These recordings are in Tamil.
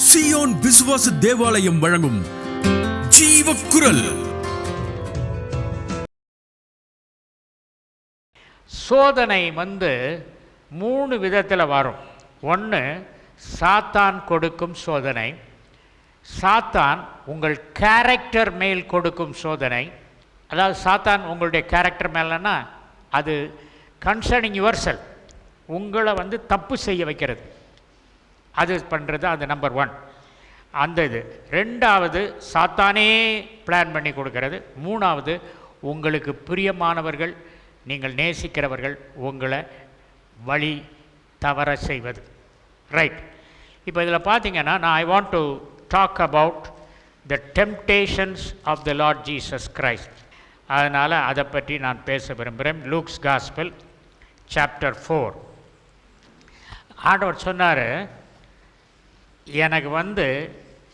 சியோன் விசுவாச தேவாலயம் வழங்கும் ஜீவக்குரல். சோதனை 3 விதத்தில் வரும். ஒன்று, சாத்தான் கொடுக்கும் சோதனை. சாத்தான் உங்கள் கேரக்டர் மேல் கொடுக்கும் சோதனை. அதாவது சாத்தான் உங்களுடைய கேரக்டர் மேலன்னா அது கன்சர்னிங் யுவர் செல்ஃப், உங்களை தப்பு செய்ய வைக்கிறது, அது பண்ணுறது, அது நம்பர் 1. அந்த இது. 2வது சாத்தானே பிளான் பண்ணி கொடுக்கறது. 3வது உங்களுக்கு பிரியமானவர்கள், நீங்கள் நேசிக்கிறவர்கள் உங்களை வழி தவற செய்வது. ரைட். இப்போ இதில் பார்த்தீங்கன்னா நான் I want to talk about the temptations of the Lord Jesus Christ. அதனால் அதை பற்றி நான் பேச விரும்புகிறேன். Luke's gospel chapter 4. ஆண்டவர் சொன்னார், எனக்கு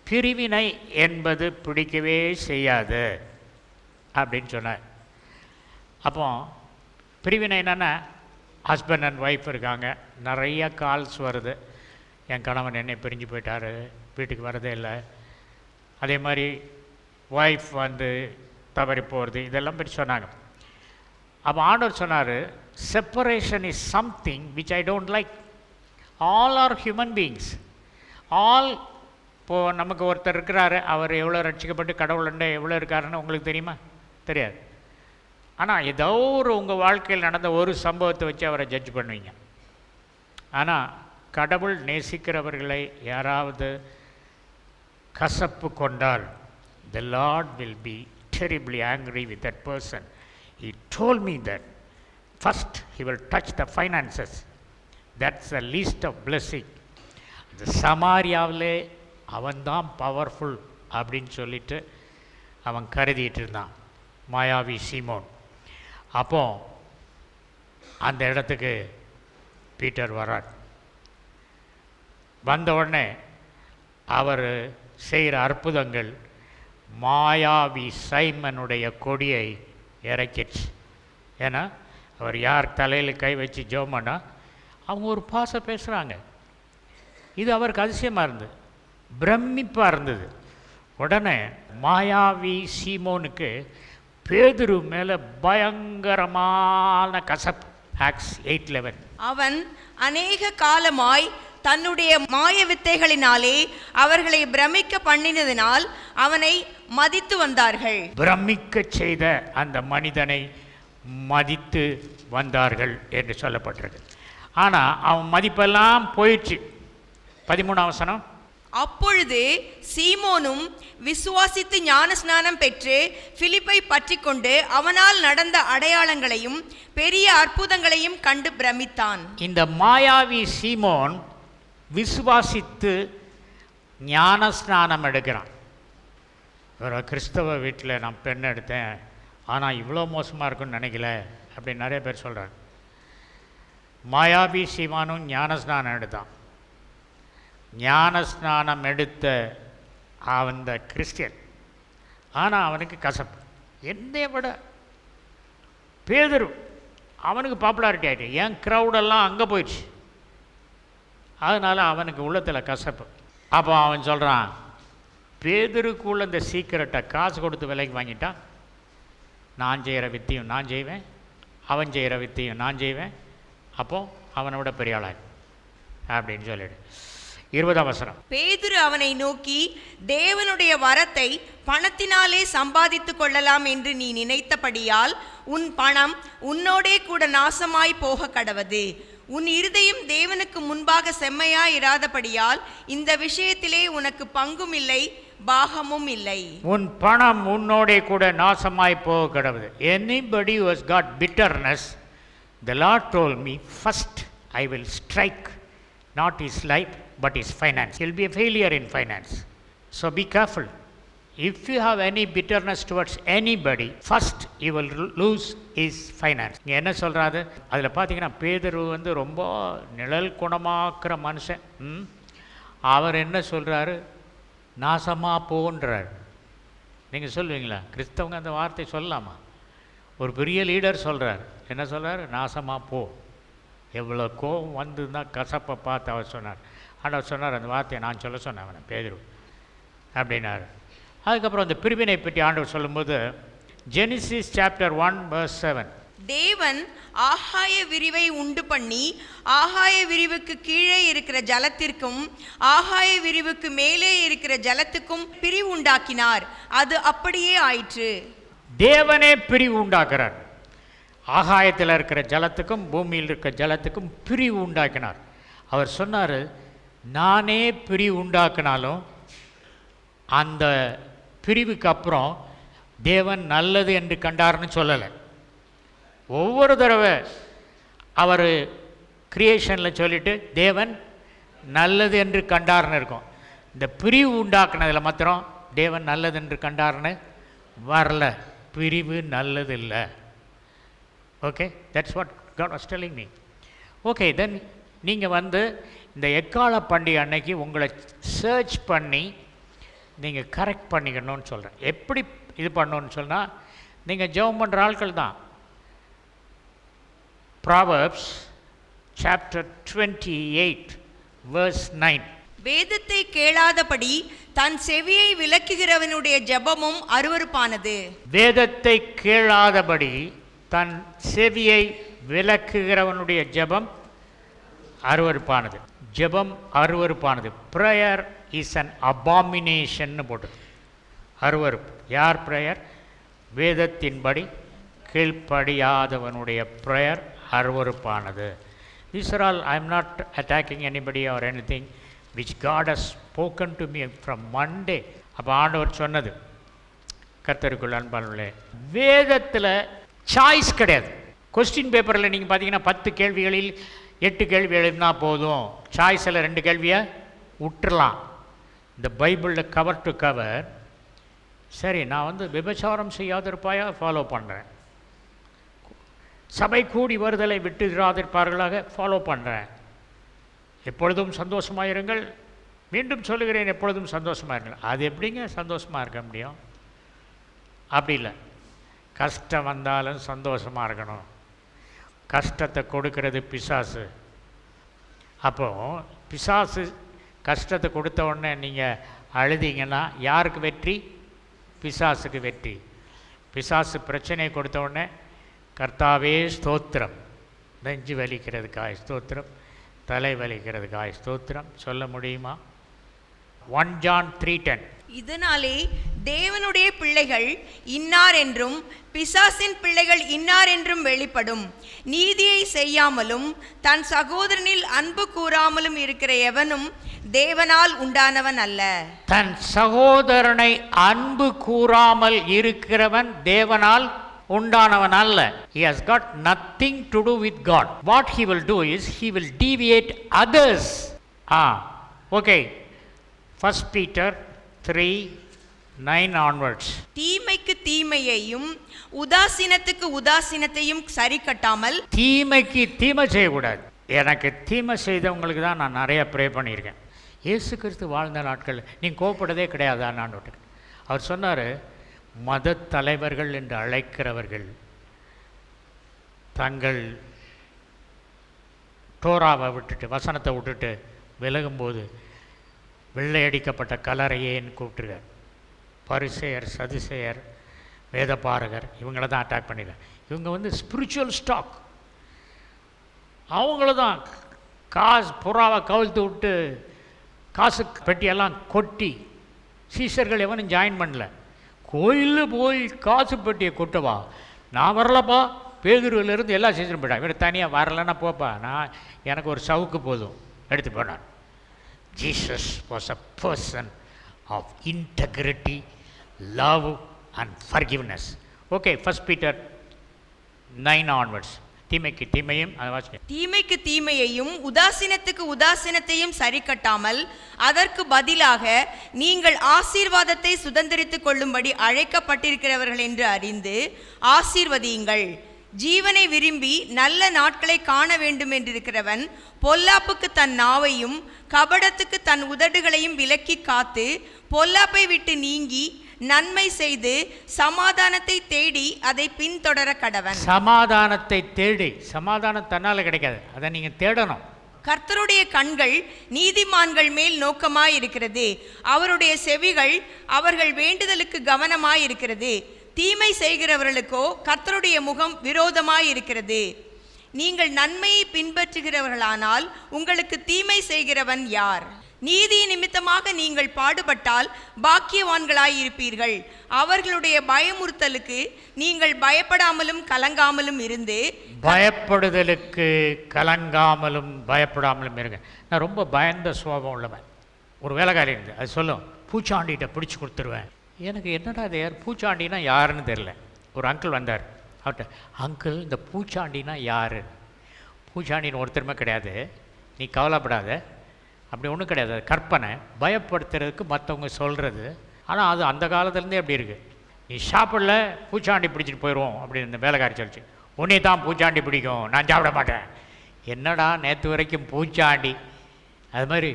பிரிவினை என்பது பிடிக்கவே செய்யாது அப்படின்னு சொன்னார். அப்போ பிரிவினை என்னென்னா, ஹஸ்பண்ட் அண்ட் ஒய்ஃப் இருக்காங்க, நிறைய கால்ஸ் வருது, என் கணவன் என்னை பிரிஞ்சு போயிட்டார், வீட்டுக்கு வரதே இல்லை. அதே மாதிரி ஒய்ஃப் தவறி போகிறது, இதெல்லாம் பற்றி சொன்னாங்க. அப்போ ஆண்டவர் சொன்னார், separation is something which I don't like. All are human beings. All. இப்போது நமக்கு ஒருத்தர் இருக்கிறாரு, அவர் எவ்வளோ ரட்சிக்கப்பட்டு கடவுள்கிட்ட எவ்வளோ இருக்காருன்னு உங்களுக்கு தெரியுமா? தெரியாது. ஆனால் ஏதோ உங்கள் வாழ்க்கையில் நடந்த ஒரு சம்பவத்தை வச்சு அவரை ஜட்ஜ் பண்ணுவீங்க. ஆனால் கடவுள் நேசிக்கிறவர்களை யாராவது கசப்பு கொண்டால், the Lord will be terribly angry with that person. He told me that first he will touch the finances. That's the least of blessing. இந்த சமாரியாவிலே அவன்தான் பவர்ஃபுல் அப்படின்னு சொல்லிட்டு அவன் கருதிட்டு இருந்தான், மாயாவி சீமோன். அப்போ அந்த இடத்துக்கு பீட்டர் வரார். வந்த உடனே அவர் செய்கிற அற்புதங்கள் மாயாவி சைமனுடைய கொடியை இறக்கிடுச்சு. ஏன்னா அவர் யார் தலையில் கை வச்சு ஜெபம் பண்ணா அவங்க ஒரு பாச பேசுகிறாங்க. இது அவருக்கு அதிசயமாக இருந்தது, பிரமிப்பாக இருந்தது. உடனே மாயாவி சீமோனுக்கு பேதுரு மேலே பயங்கரமான கசப்பு. ஆக்ட்ஸ் 8:11. அவன் அநேக காலமாய் தன்னுடைய மாய வித்தைகளினாலே அவர்களை பிரமிக்க பண்ணினதினால் அவனை மதித்து வந்தார்கள். பிரமிக்க செய்த அந்த மனிதனை மதித்து வந்தார்கள் என்று சொல்லப்பட்டிருக்கு. ஆனால் அவன் மதிப்பெல்லாம் போயிடுச்சு. 13ஆம் வசனம். அப்பொழுது சீமோனும் விசுவாசித்து ஞானஸ்நானம் பெற்று பிலிப்பை பற்றி கொண்டு அவனால் நடந்த அடையாளங்களையும் பெரிய அற்புதங்களையும் கண்டு பிரமித்தான். இந்த மாயாவி சீமோன் விசுவாசித்து ஞானஸ்நானம் எடுக்கிறான். ஒரு கிறிஸ்தவ வீட்டில் நான் பெண் எடுத்தேன், ஆனால் இவ்வளோ மோசமாக இருக்குன்னு நினைக்கல அப்படின்னு நிறைய பேர் சொல்கிறாங்க. மாயாவி சீமானும் ஞானஸ்நானம் எடுத்தான். ஞானஸ்நானம் எடுத்த அந்த கிறிஸ்டியன், ஆனால் அவனுக்கு கசப்பு. என்னை விட பேதுரு அவனுக்கு பாப்புலாரிட்டி ஆகிட்டு, என் க்ரௌடெல்லாம் அங்கே போயிடுச்சு, அதனால் அவனுக்கு உள்ளத்தில் கசப்பு. அப்போ அவன் சொல்கிறான், பேதுருக்குள்ள இந்த சீக்கிரட்டை காசு கொடுத்து விலைக்கு வாங்கிட்டான். நான் செய்கிற வித்தையும் நான் செய்வேன், அவன் செய்கிற வித்தையும் நான் செய்வேன், அப்போது அவனை விட பெரிய ஆளாய் அப்படின்னு சொல்லிடு. 20ஆம் வசனம். பேதுரு அவனை நோக்கி, தேவனுடைய வரத்தை பணத்தினாலே சம்பாதித்து கொள்ளலாம் என்று நீ நினைத்தபடியால் உன் பணம் உன்னோடே கூட நாசமாய் போக கடவது. உன் இருதயம் தேவனுக்கு முன்பாக செம்மையாய் இராதபடியால் இந்த விஷயத்திலே உனக்கு பங்கும் இல்லை பாகமும் இல்லை. உன் பணம் உன்னோடே கூட நாசமாய் போக கடவுது. Anybody who has got bitterness, the Lord told me, first I will strike not his life but his finance. He will be a failure in finance. So be careful. If you have any bitterness towards anybody, first you will lose his finance. இங்கே என்ன சொல்கிறாரு அதில் பார்த்தீங்கன்னா, பேதுரு ரொம்ப நிழல் குணமாக்குற மனுஷன். அவர் என்ன சொல்கிறாரு, நாசமாக போன்றார். நீங்கள் சொல்லுவீங்களா? கிறிஸ்தவங்க அந்த வார்த்தை சொல்லலாமா? ஒரு பெரிய லீடர் சொல்கிறார். என்ன சொல்கிறார்? நாசமாக போ. எவ்வளோ கோபம் வந்துன்னா கசப்பை பார்த்து அவர் சொன்னார். ஆண்டவர் சொன்னார், அந்த வார்த்தையை நான் சொல்ல சொன்னேன் அவனை, பேதுரு அப்படின்னாரு. அதுக்கப்புறம் அந்த பிரிவினை பற்றி ஆண்டவர் சொல்லும்போது ஜெனிசிஸ் சாப்டர் 1:7, தேவன் ஆகாய விரிவை உண்டு பண்ணி ஆகாய விரிவுக்கு கீழே இருக்கிற ஜலத்திற்கும் ஆகாய விரிவுக்கு மேலே இருக்கிற ஜலத்துக்கும் பிரிவு உண்டாக்கினார். அது அப்படியே ஆயிற்று. தேவனே பிரிவு உண்டாக்குறார். ஆகாயத்தில் இருக்கிற ஜலத்துக்கும் பூமியில் இருக்கிற ஜலத்துக்கும் பிரிவு உண்டாக்கினார். அவர் சொன்னார், நானே பிரிவு உண்டாக்கினாலும் அந்த பிரிவுக்கு அப்புறம் தேவன் நல்லது என்று கண்டார்னு சொல்லலை. ஒவ்வொரு தடவை அவர் கிரியேஷனில் சொல்லிவிட்டு தேவன் நல்லது என்று கண்டார்னு இருக்கும். இந்த பிரிவு உண்டாக்குனதில் மாத்திரம் தேவன் நல்லது என்று கண்டார்னு வரல. பிரிவு நல்லது இல்லை. Okay, that's what God was telling me. Okay, then நீங்கள் வந்து இந்த எக்கால பண்டிகை அன்னைக்கு உங்களை சர்ச் பண்ணி நீங்கள் கரெக்ட் பண்ணிக்கணும்னு சொல்கிறேன். எப்படி இது பண்ணணும்னு சொன்னால், நீங்கள் ஜெபம் பண்ணுற ஆட்கள் தான். Proverbs chapter 28:9. வேதத்தை கேளாதபடி தன் செவியை விலக்குகிறவனுடைய ஜெபமும் அருவருப்பானது. வேதத்தை கேளாதபடி தன் செவியை விலக்குகிறவனுடைய ஜெபம் அருவருப்பானது. ஜெபம் அருவருப்பானது. ப்ரேயர் இஸ் அன் அபாமினேஷன் போட்டது. அருவருப்பு. யார் ப்ரேயர்? வேதத்தின்படி கீழ்ப்படியாதவனுடைய prayer அருவருப்பானது. These are all, I am not attacking anybody or anything which God has spoken to me from Monday. அப்போ ஆண்டவர் சொன்னது, கர்த்தருக்குள் அன்பானவர்களே, வேதத்தில் சாய்ஸ் கிடையாது. கொஸ்டின் பேப்பரில் நீங்கள் பார்த்தீங்கன்னா 10 கேள்விகளில் 8 கேள்வி எழுதினா போதும், சாய்ஸில் 2 கேள்வியை விட்டுறலாம். இந்த பைபிளில் கவர் டு கவர், சரி நான் வந்து விபச்சாரம் செய்யாதிருப்பாயா ஃபாலோ பண்ணுறேன், சபை கூடி வருதலை விட்டு இராதிருப்பார்களாக ஃபாலோ பண்ணுறேன், எப்பொழுதும் சந்தோஷமாயிருங்கள், மீண்டும் சொல்லுகிறேன் எப்பொழுதும் சந்தோஷமாயிருங்கள். அது எப்படிங்க சந்தோஷமாக இருக்க முடியும்? அப்படி இல்லை. கஷ்டம் வந்தாலும் சந்தோஷமாக இருக்கணும். கஷ்டத்தை கொடுக்கறது பிசாசு. அப்போது பிசாசு கஷ்டத்தை கொடுத்த உடனே நீங்கள் அழுதிங்கன்னா யாருக்கு வெற்றி? பிசாசுக்கு வெற்றி. பிசாசு பிரச்சனையை கொடுத்த உடனே கர்த்தாவே ஸ்தோத்திரம், நெஞ்சு வலிக்கிறதுக்காய் ஸ்தோத்திரம், தலை வலிக்கிறதுக்காய் ஸ்தோத்திரம் சொல்ல முடியுமா? 1 John 3:10. இதனாலே தேவனுடைய பிள்ளைகள் இன்னார் என்றும் பிசாசின் பிள்ளைகள் இன்னார் என்றும் வெளிப்படும். நீதியை செய்யாமலும் தன் சகோதரனில் அன்பு கூறாமலும் இருக்கிற எவனும் தேவனால் உண்டானவன் அல்ல. தன் சகோதரனை அன்பு கூறாமல் இருக்கிறவன் தேவனால் உண்டானவன் அல்ல. He has got nothing to do with God. What he will do is he will deviate others. Okay. 1 Peter 3:9 onwards. தீமைக்கு தீமையையும் உதாசீனத்துக்கு உதாசீனத்தையும் சரி கட்டாமல். தீமைக்கு தீமை செய்யக்கூடாது. எனக்கு தீமை செய்தவங்களுக்கு தான் நான் நிறைய ப்ரே பண்ணியிருக்கேன். இயேசு கிறிஸ்து வாழ்ந்த நாட்கள் நீங்கள் கோபப்பட்டதே கிடையாதா? நான் அவர் சொன்னார், மத தலைவர்கள் என்று அழைக்கிறவர்கள் தங்கள் தோராவை விட்டுட்டு வசனத்தை விட்டுட்டு விலகும்போது வெள்ளையடிக்கப்பட்ட கல்லறையேன்னு கூப்பிட்டுருக்கார். பரிசேயர், சதுசேயர், வேதபாரகர் இவங்கள தான் அட்டாக் பண்ணிடுறார். இவங்க வந்து ஸ்பிரிச்சுவல் ஸ்டாக். அவங்கள தான் காசு புறாவை கவிழ்த்து விட்டு காசு பெட்டியெல்லாம் கொட்டி சீசர்கள் எவனும் ஜாயின் பண்ணல. கோயிலில் போய் காசு பெட்டியை கொட்டவா, நான் வரலப்பா, பேதுருவிலேருந்து எல்லா சீசனும் போயிட்டான், இவர் தனியாக வரலன்னா போப்பா, நான் எனக்கு ஒரு சவுக்கு போதும் எடுத்து போனான். Jesus was a person of integrity, love and forgiveness. Okay, 1 Peter 9 onwards. தீமைக்கு தீமையும் தீமைக்கு தீமையையும் உதாசீனத்துக்கு உதாசீனத்தையும் சரி கட்டாமல் அதற்கு பதிலாக நீங்கள் ஆசீர்வாதத்தை சுதந்திரித்துக் கொள்ளும்படி அழைக்கப்பட்டிருக்கிறவர்கள் என்று அறிந்து ஆசீர்வதியுங்கள். ஜீவனை விரும்பி நல்ல நாட்களை காண வேண்டும் என்றிருக்கிறவன் பொல்லாப்புக்கு தன் நாவையும் கபடத்துக்கு தன் உதடுகளையும் விலக்கி காத்து பொல்லாப்பை விட்டு நீங்கி நன்மை செய்து சமாதானத்தை தேடி அதை பின்தொடர கடவன். சமாதானத்தை தேடி, சமாதானம் தன்னால் கிடைக்காது, அதை நீங்கள் தேடணும். கர்த்தருடைய கண்கள் நீதிமான்கள் மேல் நோக்கமாயிருக்கிறது, அவருடைய செவிகள் அவர்கள் வேண்டுதலுக்கு கவனமாயிருக்கிறது. தீமை செய்கிறவர்களுக்கோ கர்த்தருடைய முகம் விரோதமாயிருக்கிறது. நீங்கள் நன்மையை பின்பற்றுகிறவர்களானால் உங்களுக்கு தீமை செய்கிறவன் யார்? நீதி நிமித்தமாக நீங்கள் பாடுபட்டால் பாக்கியவான்களாயிருப்பீர்கள். அவர்களுடைய பயமுறுத்தலுக்கு நீங்கள் பயப்படாமலும் கலங்காமலும் இருந்து, பயப்படுதலுக்கு கலங்காமலும் பயப்படாமலும் இருங்க. நான் ரொம்ப பயந்த சுபாவம் உள்ளவன். ஒரு வேலைக்காரி இருந்து அது சொல்லும், பூச்சாண்டிகிட்ட பிடிச்சி கொடுத்துருவேன். எனக்கு என்னடா அது யார் பூச்சாண்டினா யாருன்னு தெரில. ஒரு அங்கிள் வந்தார், அவர்கிட்ட, அங்கிள் இந்த பூச்சாண்டினா யார்? பூச்சாண்டின்னு ஒருத்தருமே கிடையாது, நீ கவலைப்படாத, அப்படி ஒன்றும் கிடையாது, அது கற்பனை, பயப்படுத்துறதுக்கு மற்றவங்க சொல்கிறது. ஆனால் அது அந்த காலத்துலேருந்தே அப்படி இருக்குது. நீ சாப்பிடல பூச்சாண்டி பிடிச்சிட்டு போயிடுவோம் அப்படின்னு இந்த வேலைக்காரி சொல்லிச்சு. உன்னை தான் பூச்சாண்டி பிடிக்கும், நான் சாப்பிட மாட்டேன். என்னடா நேற்று வரைக்கும் பூச்சாண்டி, அது மாதிரி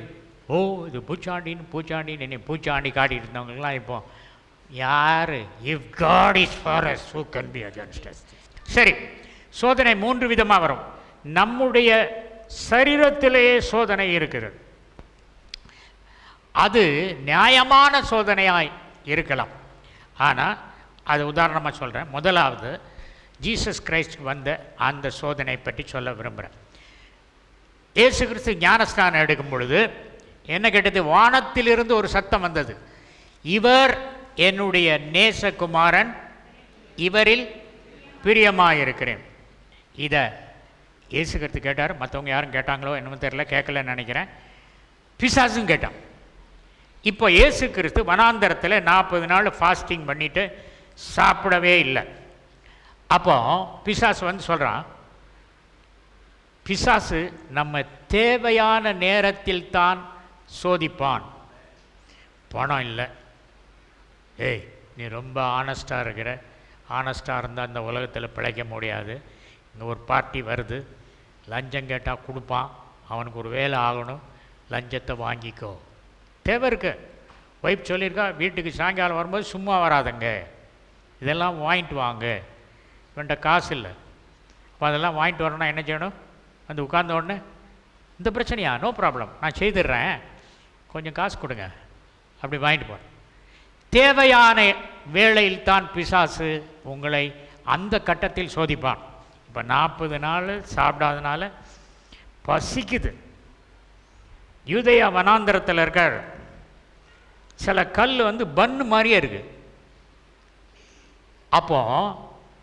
ஓ இது பூச்சாண்டின்னு என்னை பூச்சாண்டி காட்டிட்டு இருந்தவங்கலாம் இப்போ யார்? If God is for us who can be against us. சரி, சோதனை 3 விதமாக வரும். நம்முடைய சரீரத்திலேயே சோதனை இருக்கிறது. அது நியாயமான சோதனையாய் இருக்கலாம். ஆனால் அது உதாரணமாக சொல்கிறேன். முதலாவது ஜீசஸ் கிரைஸ்ட் வந்த அந்த சோதனை பற்றி சொல்ல விரும்புகிறேன். இயேசு கிறிஸ்து ஞானஸ்நானம் எடுக்கும் பொழுது என்ன கேட்டது? வானத்திலிருந்து ஒரு சத்தம் வந்தது, இவர் என்னுடைய நேசகுமாரன், இவரில் பிரியமாயிருக்கிறேன். இதை இயேசு கிறிஸ்து கேட்டார். மற்றவங்க யாரும் கேட்டாங்களோ என்னமோ தெரியல, கேட்கலன்னு நினைக்கிறேன். பிசாசும் கேட்டான். இப்போ இயேசு கிறிஸ்து வனாந்தரத்தில் 40 நாள் ஃபாஸ்டிங் பண்ணிவிட்டு சாப்பிடவே இல்லை. அப்போ பிசாசு வந்து சொல்கிறான், பிசாசு நம்ம தேவையான நேரத்தில் தான் சோதிப்பான். பணம் இல்லை, ஏய் நீ ரொம்ப ஆனஸ்டாக இருக்கிற, ஆனஸ்டாக இருந்தால் இந்த உலகத்தில் பிழைக்க முடியாது, இங்கே ஒரு பார்ட்டி வருது, லஞ்சம் கேட்டால் கொடுப்பான், அவனுக்கு ஒரு வேலை ஆகணும், லஞ்சத்தை வாங்கிக்கோ. தேவை இருக்கு. ஒய்ஃப் சொல்லியிருக்கா, வீட்டுக்கு சாயங்காலம் வரும்போது சும்மா வராதுங்க, இதெல்லாம் வாங்கிட்டு வாங்க. இவன்கிட்ட காசு இல்லை, அப்போ அதெல்லாம் வாங்கிட்டு வரணும்னா என்ன செய்யணும்? வந்து உட்கார்ந்த உடனே, இந்த பிரச்சனையா, நோ ப்ராப்ளம், நான் செய்துடுறேன், கொஞ்சம் காசு கொடுங்க, அப்படி வாங்கிட்டு போகிறேன். தேவையான வேளையில் தான் பிசாசு உங்களை அந்த கட்டத்தில் சோதிப்பான். இப்போ 40 நாள் சாப்பிடாதனால பசிக்குது. யூதேயா வனாந்தரத்தில் இருக்கார், சில கல் வந்து பன்னு மாதிரியே இருக்கு. அப்போ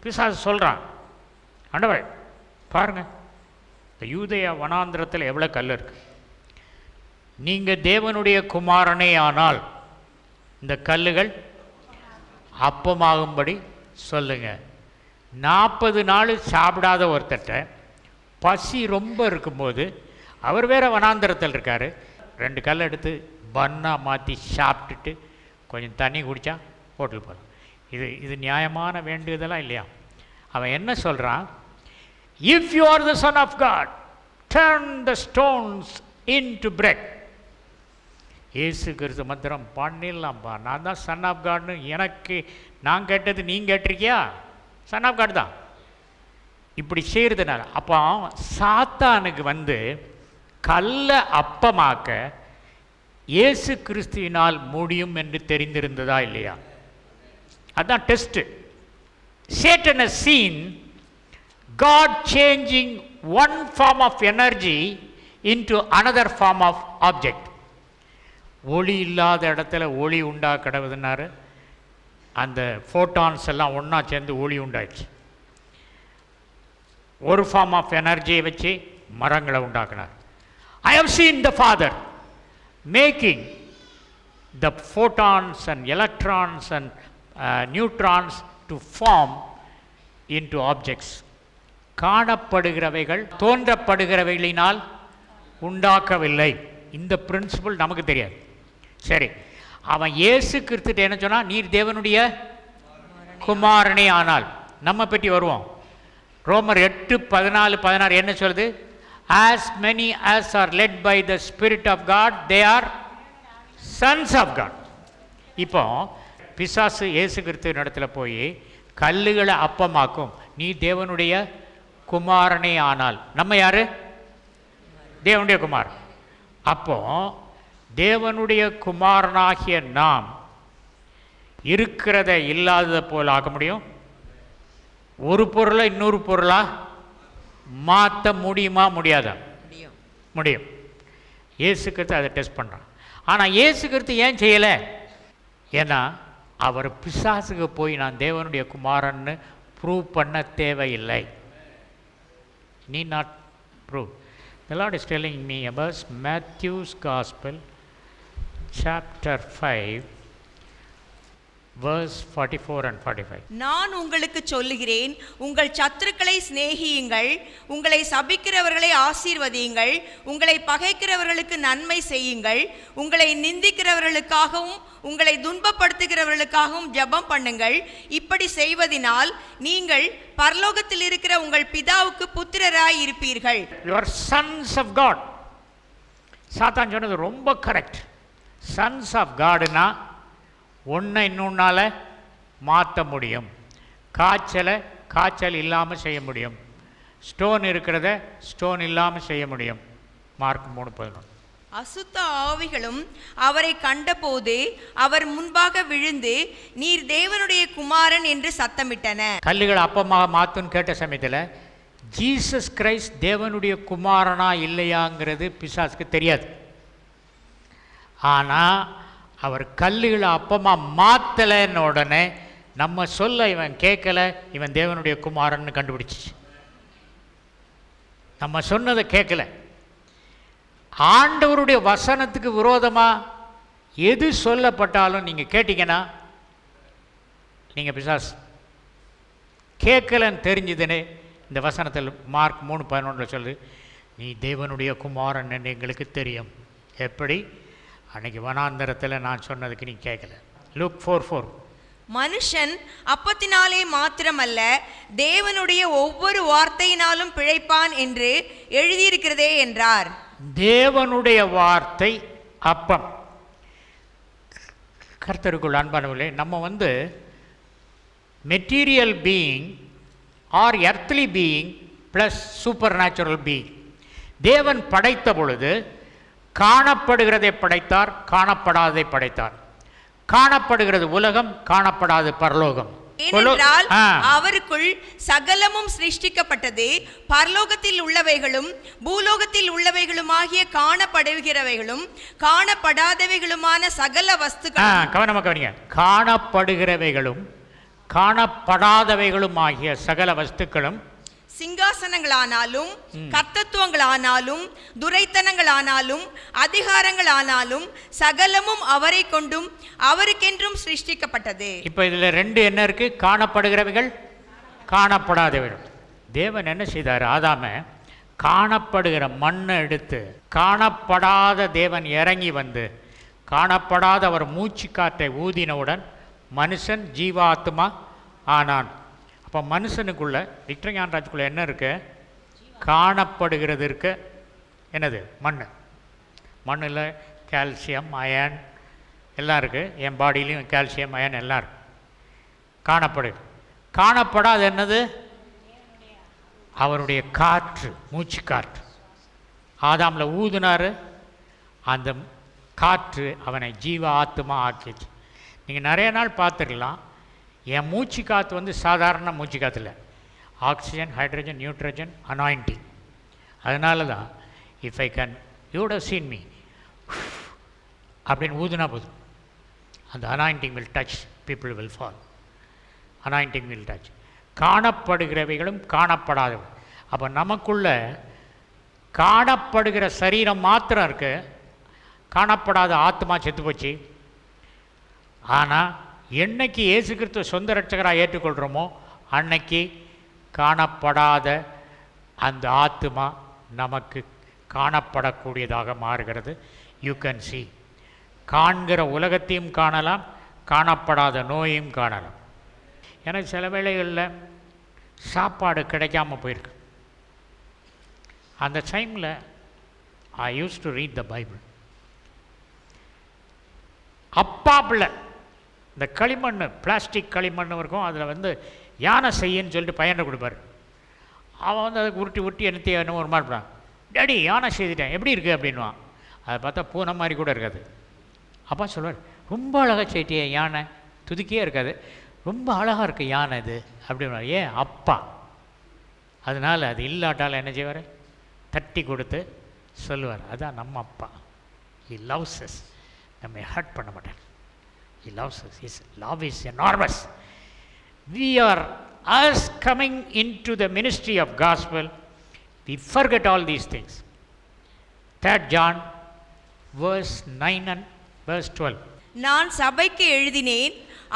பிசாசு சொல்கிறான், ஆண்டவரே பாருங்க, இந்த யூதேயா வனாந்தரத்தில் எவ்வளோ கல் இருக்கு, நீங்கள் தேவனுடைய குமாரனே ஆனால் இந்த கல்லுகள் அப்பமாகும்படி சொல்லுங்க. 40 நாள் சாப்பிடாத ஒருத்தட்ட பசி ரொம்ப இருக்கும்போது, அவர் வேற வனாந்தரத்தில் இருக்கார், 2 கல் எடுத்து பன்னாக மாற்றி சாப்பிட்டுட்டு கொஞ்சம் தண்ணி குடித்தா ஹோட்டல் போகலாம். இது நியாயமான வேண்டியதெல்லாம் இல்லையா? அவன் என்ன சொல்கிறான்? If you are the son of God turn the stones into bread. இயேசு கிறிஸ்து மந்திரம் பண்ணிடலாம்ப்பா, நான் தான் சன் ஆஃப் காட்னு எனக்கு நான் கேட்டது நீங்கள் கேட்டிருக்கியா? சன் ஆஃப் காட் தான் இப்படி செய்கிறதுனால. அப்போ சாத்தானுக்கு வந்து கல்லை அப்பமாக்க இயேசு கிறிஸ்துவினால் முடியும் என்று தெரிந்திருந்ததா இல்லையா? அதுதான் test. Satan has seen God changing one form of energy into another form of object. ஒளி இல்லாத இடத்துல ஒளி உண்டாக்கடவுதுன்னாரு. அந்த ஃபோட்டான்ஸ் எல்லாம் ஒன்றா சேர்ந்து ஒளி உண்டாச்சு. ஒரு ஃபார்ம் ஆஃப் எனர்ஜியை வச்சு மரங்களை உண்டாக்குனார். I have seen the Father making the photons and electrons and neutrons to form into objects. காணப்படுகிறவைகள் தோன்றப்படுகிறவைகளினால் உண்டாக்கவில்லை. இந்த பிரின்சிபல் நமக்கு தெரியாது. சரி, அவன் இயேசு கிறிஸ்துட்ட என்ன சொன்னால், நீர் தேவனுடைய குமாரனே ஆனால். நம்ம பற்றி வருவோம். ரோமர் 8:14-16 என்ன சொல்லுது? As many as are led by the Spirit of God, they are sons of God. இப்போ பிசாசு இயேசு கிறிஸ்து இடத்துல போய் கல்லுகளை அப்பமாக்கும், நீ தேவனுடைய குமாரனே ஆனால். நம்ம யாரு? தேவனுடைய குமாரன். அப்போ தேவனுடைய குமாரனாகிய நாம் இருக்கிறத இல்லாததை போல் ஆக்க முடியும்? ஒரு பொருளை இன்னொரு பொருளாக மாற்ற முடியுமா முடியாதா? முடியும். இயேசு கிறிஸ்து அதை டெஸ்ட் பண்ணுறான். ஆனால் இயேசு கிறிஸ்து ஏன் செய்யலை? ஏன்னா அவர் பிசாசுக்கு போய் நான் தேவனுடைய குமாரன்னு ப்ரூவ் பண்ண தேவையில்லை. நீ not prove. The Lord is telling me about Matthew's Gospel, chapter 5, verse 44 and 45. நான் உங்களுக்கு சொல்லுகிறேன், உங்கள் சத்துருக்களை சிநேகியுங்கள், உங்களை சபிக்கிறவர்களை ஆசீர்வதியுங்கள், உங்களை பகைக்கிறவர்களுக்கு நன்மை செய்யுங்கள், உங்களை நிந்திக்கிறவர்களுக்காகவும் உங்களை துன்பப்படுத்துகிறவர்களுக்காகவும் ஜெபம் பண்ணுங்கள். இப்படி செய்வதினால் நீங்கள் பரலோகத்தில் இருக்கிற உங்கள் பிதாவுக்கு புத்திரராய் இருப்பீர்கள். You are sons of God. சாத்தான் சொன்னது ரொம்ப கரெக்ட். சன்ஸ் ஆஃப் காடுனா ஒன்றை இன்னொன்றால் மாற்ற முடியும். காய்ச்சல் இல்லாமல் செய்ய முடியும். ஸ்டோன் இருக்கிறத ஸ்டோன் இல்லாமல் செய்ய முடியும். மார்க் 3:11. அசுத்த ஆவிகளும் அவரை கண்டபோது அவர் முன்பாக விழுந்து, நீர் தேவனுடைய குமாரன் என்று சத்தமிட்டன. கல்லுகள் அப்பமாக மாற்றுன்னு கேட்ட சமயத்தில் ஜீசஸ் கிரைஸ்ட் தேவனுடைய குமாரனா இல்லையாங்கிறது பிசாசுக்கு தெரியாது. ஆனால் அவர் கல்லுகளை அப்பமாக மாற்றலைன்னு உடனே நம்ம சொல்ல இவன் கேட்கல, இவன் தேவனுடைய குமாரன்னு கண்டுபிடிச்சிச்சு. நம்ம சொன்னதை கேட்கல. ஆண்டவருடைய வசனத்துக்கு விரோதமாக எது சொல்லப்பட்டாலும் நீங்கள் கேட்டீங்கன்னா நீங்கள் பிசாஸ். கேட்கலன்னு தெரிஞ்சுதுன்னு இந்த வசனத்தில் மார்க் 3:11 சொல்லு, நீ தேவனுடைய குமாரன் என்று எங்களுக்கு தெரியும். எப்படி? அன்னைக்கு வனாந்தரத்தில் நான் சொன்னதுக்கு நீ கேட்கல. லூக் 4:4. மனுஷன் அப்பத்தினாலே மாத்திரமல்ல தேவனுடைய ஒவ்வொரு வார்த்தையினாலும் பிழைப்பான் என்று எழுதியிருக்கிறதே என்றார். தேவனுடைய வார்த்தை அப்பம். கர்த்தருக்குள் அன்பானவர்களே, நம்ம material being are earthly being plus supernatural being. தேவன் படைத்த பொழுது காணப்படுகிறதை படைத்தார், காணப்படாததை படைத்தார். காணப்படுகிறது உலகம், காணப்படாது பரலோகம். ஏனென்றால் அவருக்குள் சகலமும் சிருஷ்டிக்கப்பட்டது, பரலோகத்தில் உள்ளவைகளும் பூலோகத்தில் உள்ளவைகளுமாகிய காணப்படுகிறவைகளும் காணப்படாதவைகளுமான சகல வஸ்துக்களும். கவனிங்க. காணப்படுகிறவைகளும் காணப்படாதவைகளும் ஆகிய சகல வஸ்துக்களும், சிங்காசனங்களானாலும் கர்த்தத்துவங்களானாலும் துரைத்தனங்களானாலும் அதிகாரங்களானாலும் சகலமும் அவரை கொண்டும் அவருக்கென்றும் சிருஷ்டிக்கப்பட்டது. இப்போ இதில் ரெண்டு என்ன இருக்கு? காணப்படுகிறவைகள், காணப்படாதவைகள். தேவன் என்ன செய்தார்? ஆதாம காணப்படுகிற மண்ணை எடுத்து, காணப்படாத தேவன் இறங்கி வந்து காணப்படாத அவர் மூச்சு காற்றை ஊதினவுடன் மனுஷன் ஜீவாத்மா ஆனான். அப்போ மனுஷனுக்குள்ள, விக்டர் ஞானராஜுக்குள்ள என்ன இருக்கு? காணப்படுகிறது இருக்கு. என்னது? மண். மண்ணில் கால்சியம், அயன் எல்லாம் இருக்குது. என் பாடியிலையும் கால்சியம், அயன் எல்லாம் இருக்கு. காணப்படுது. காணப்படாது என்னது? அவருடைய காற்று, மூச்சு காற்று. ஆதாமில் ஊதுனார், அந்த காற்று அவனை ஜீவ ஆத்மா ஆக்கிச்சு. நீங்கள் நிறைய நாள் பார்த்துக்கலாம், என் மூச்சு காற்று சாதாரண மூச்சு காற்று இல்லை. Oxygen, hydrogen, nitrogen, anointing. அதனால தான் if I can you have seen me அப்படின்னு ஊதுனா போதும், அந்த anointing will touch, people will fall. Anointing will touch. காணப்படுகிறவைகளும் காணப்படாதவை. அப்போ நமக்குள்ள காணப்படுகிற சரீரம் மாத்திரம் இருக்கு, காணப்படாத ஆத்மா செத்து போச்சு. ஆனால் என்னைக்கு இயேசு கிறிஸ்துவ சொந்த ரட்சகராக ஏற்றுக்கொள்கிறோமோ அன்னைக்கு காணப்படாத அந்த ஆத்மா நமக்கு காணப்படக்கூடியதாக மாறுகிறது. You can see. காண்கிற உலகத்தையும் காணலாம், காணப்படாத நோயையும் காணலாம். எனக்கு சில வேளைகளில் சாப்பாடு கிடைக்காம போயிருக்கு. அந்த டைமில் I use to read the Bible. அப்பாப்பில் இந்த களிமண், பிளாஸ்டிக் களிமண் இருக்கும், அதில் யானை செய்யன்னு சொல்லிட்டு பையனை கொடுப்பார். அவன் அதுக்கு உருட்டி என்னத்தையும் என்னமோ ஒரு மாதிரி டேடி யானை செய்துட்டேன், எப்படி இருக்குது அப்படின்வான். அதை பார்த்தா பூனை மாதிரி கூட இருக்காது. அப்பா சொல்லுவார், ரொம்ப அழகாக செய்யிட்டியே யானை, துதுக்கியே இருக்காது, ரொம்ப அழகாக இருக்குது யானை இது அப்படின்னா. ஏன் அப்பா. அதனால் அது இல்லாட்டால் என்ன செய்வார், தட்டி கொடுத்து சொல்லுவார், அதான் நம்ம அப்பா. He loves us. நம்மை ஹர்ட் பண்ண மாட்டார். He loves us. His love is enormous. We are us coming into the ministry of gospel, we forget all these things. 3 John verse 9 and verse 12. நான் சபைக்கு எழுதினேன்,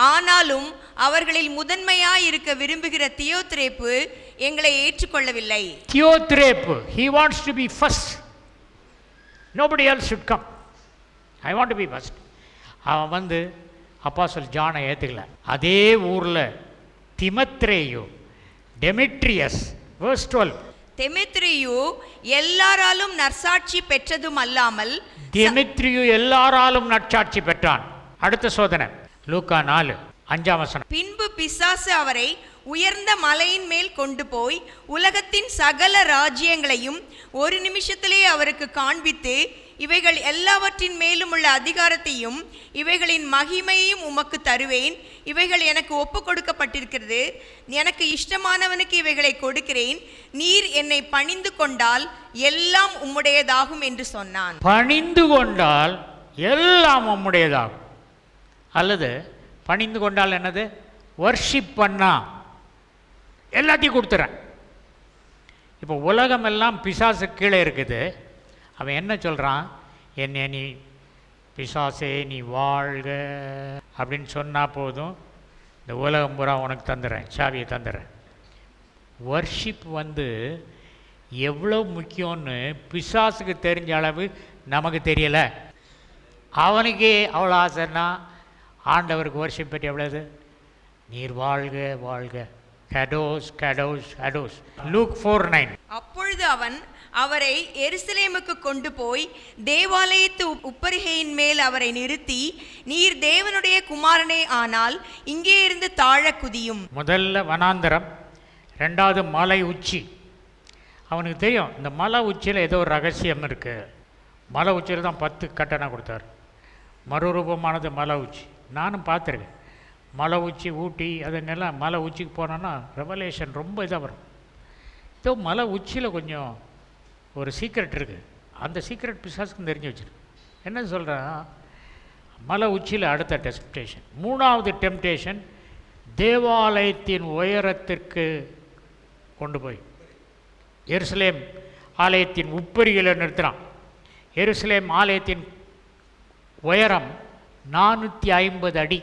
ஆனாலும் அவர்களில் முதன்மையாய் இருக்க விரும்புகிற தியோத்திரேப்பு எங்களை ஏற்றுக்கொள்ளவில்லை. தியோத்திரேப்பு, he wants to be first. Nobody else should come. I want to be first. அவன் வந்து அப்போஸ்தலன் ஜானை ஏற்றுக்கல. அதே ஊரில் திமத்ரேயு, டெமிட்ரியஸ், verse 12. தெமெத்ரியு எல்லாராலும் நற்சாட்சி பெற்றதும் அல்லாமல், தெமெத்ரியு எல்லாராலும் நற்சாட்சி பெற்றான். அடுத்த சோதனை லூக்கா 4:5. பின்பு பிசாசு அவரை உயர்ந்த மலையின் மேல் கொண்டு போய் உலகத்தின் சகல ராஜ்யங்களையும் ஒரு நிமிஷத்திலே அவருக்கு காண்பித்து, இவைகள் எல்லாவற்றின் மேலும் உள்ள அதிகாரத்தையும் இவைகளின் மகிமையையும் உமக்கு தருவேன், இவைகள் எனக்கு ஒப்பு கொடுக்கப்பட்டிருக்கிறது, எனக்கு இஷ்டமானவனுக்கு இவைகளை கொடுக்கிறேன், நீர் என்னை பணிந்து கொண்டால் எல்லாம் உம்முடையதாகும் என்று சொன்னான். பணிந்து கொண்டால் எல்லாம் உம்முடையதாகும். அல்லது பணிந்து கொண்டால் என்னது, வர்ஷிப் பண்ணா எல்லாத்தையும் கொடுத்துறேன். இப்போ உலகமெல்லாம் பிசாசு கீழே இருக்குது. அவன் என்ன சொல்கிறான், என்னை நீ பிசாசே நீ வாழ்க அப்படின்னு சொன்னால் போதும், இந்த உலகம் பூரா உனக்கு தந்துடுறேன், சாவியை தந்துடுறேன். வர்ஷிப் வந்து எவ்வளோ முக்கியம்னு பிசாசுக்கு தெரிஞ்ச அளவு நமக்கு தெரியலை. அவனுக்கே அவ்வளோ ஆசைன்னா ஆண்டவருக்கு வர்ஷிப் பற்றி எவ்வளவு, நீர் வாழ்க வாழ்க, கடோஸ் கடோஸ் கடோஸ். லூக் 4:9. அப்பொழுது அவன் அவரை எருசலேமுக்கு கொண்டு போய் தேவாலயத்து உப்பரிகையின் மேல் அவரை நிறுத்தி, நீர் தேவனுடைய குமாரனே ஆனால் இங்கே இருந்து தாழ குதியும். முதல்ல வனாந்தரம், ரெண்டாவது மலை உச்சி. அவனுக்கு தெரியும் இந்த மலை உச்சியில் ஏதோ ஒரு ரகசியம் இருக்குது. மலை உச்சியில் தான் 10 கட்டணை கொடுத்தார். மறுரூபமானது மலை உச்சி. நானும் பார்த்துருக்கேன் மலை உச்சி, ஊட்டி, அதுங்கெல்லாம் மலை உச்சிக்கு போனோன்னா ரெவலேஷன் ரொம்ப இதாக வரும். இதோ மலை உச்சியில் கொஞ்சம் ஒரு சீக்ரெட் இருக்குது. அந்த சீக்ரெட் பிசாசுக்கு தெரிஞ்சு வச்சிருக்கு. என்ன சொல்கிறேன், மலை உச்சியில் அடுத்த டெம்ப்டேஷன், 3வது டெம்ப்டேஷன் தேவாலயத்தின் உயரத்திற்கு கொண்டு போய் எருசலேம் ஆலயத்தின் உப்பரிகளை நிறுத்துகிறான். எருசலேம் ஆலயத்தின் உயரம் 450 அடி.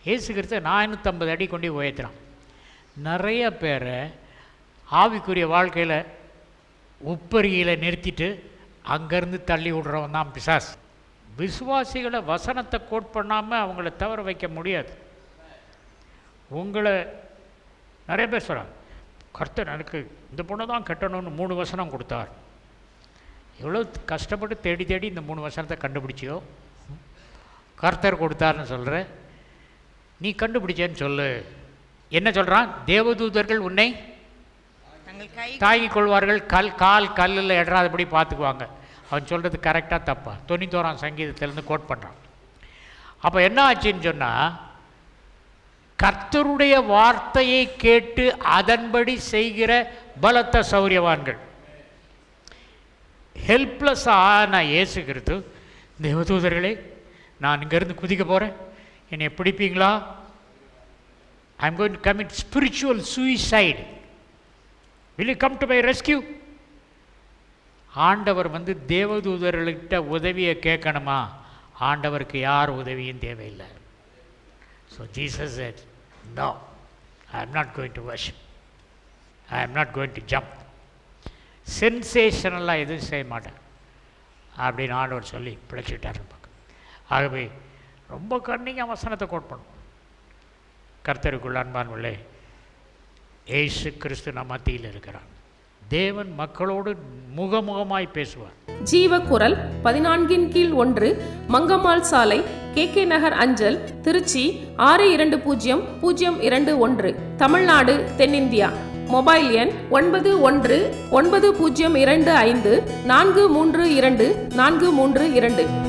இயேசு கிறிஸ்து 450 அடி கொண்டு உயர்த்துறான். நிறைய பேரை ஆவிக்குரிய வாழ்க்கையில் உப்பரியில் நிறுத்திட்டு அங்கேருந்து தள்ளி விடுறவன் தான் பிசாஸ். விசுவாசிகளை வசனத்தை கோட் பண்ணாமல் அவங்கள தவற வைக்க முடியாது. உங்களை நிறைய பேர் சொல்கிறாங்க, கர்த்தர் எனக்கு இந்த பொண்ணை தான் கட்டணும்னு 3 வசனம் கொடுத்தார். எவ்வளோ கஷ்டப்பட்டு தேடி தேடி இந்த 3 வசனத்தை கண்டுபிடிச்சியோ, கர்த்தர் கொடுத்தாருன்னு சொல்கிற, நீ கண்டுபிடிச்சேன்னு சொல்லு. என்ன சொல்கிறான், தேவதூதர்கள் உன்னை தாங்கிக் கொள்வார்கள், கால் கல்லில் இடராதபடி பார்த்துக்குவாங்க. அவன் சொல்கிறது கரெக்டாக தப்பா? 91ஆம் சங்கீதத்திலேருந்து கோட் பண்ணுறான். அப்போ என்ன ஆச்சுன்னு சொன்னால், கர்த்தருடைய வார்த்தையை கேட்டு அதன்படி செய்கிற பலத்த சௌரியவான்கள். ஹெல்ப்லெஸ்ஸாக நான் இயேசு கிறிஸ்து, தேவதூதர்களே நான் இங்கேருந்து குதிக்க போகிறேன், என்னை பிடிப்பீங்களா? I am going to commit spiritual suicide, will you come to my rescue? ஆண்டவர் வந்து தேவதூதர்கள்கிட்ட உதவியை கேட்கணுமா? ஆண்டவருக்கு யார் உதவியும் தேவையில்லை. So Jesus said, no, I am not going to worship, I am not going to jump. சென்சேஷனலாக எதுவும் செய்ய மாட்டேன் அப்படின்னு ஆண்டவர் சொல்லி பிழைச்சிட்டார். ஆகவே ரொம்ப கண்ணிங்காக வசனத்தை கோட் பண்ணும். கர்த்தருக்குள் அன்பானவர்களே, இயேசு கிறிஸ்து நம் மத்தியில் இருக்கிறார். தேவன் மக்களோடு முகமுகமாய் பேசுவார். ஜீவக்குரல் 14/1 மங்கம்மாள் சாலை, KK நகர் அஞ்சல், திருச்சி 620021, தமிழ்நாடு, தென்னிந்தியா. மொபைல் எண் 919025432432.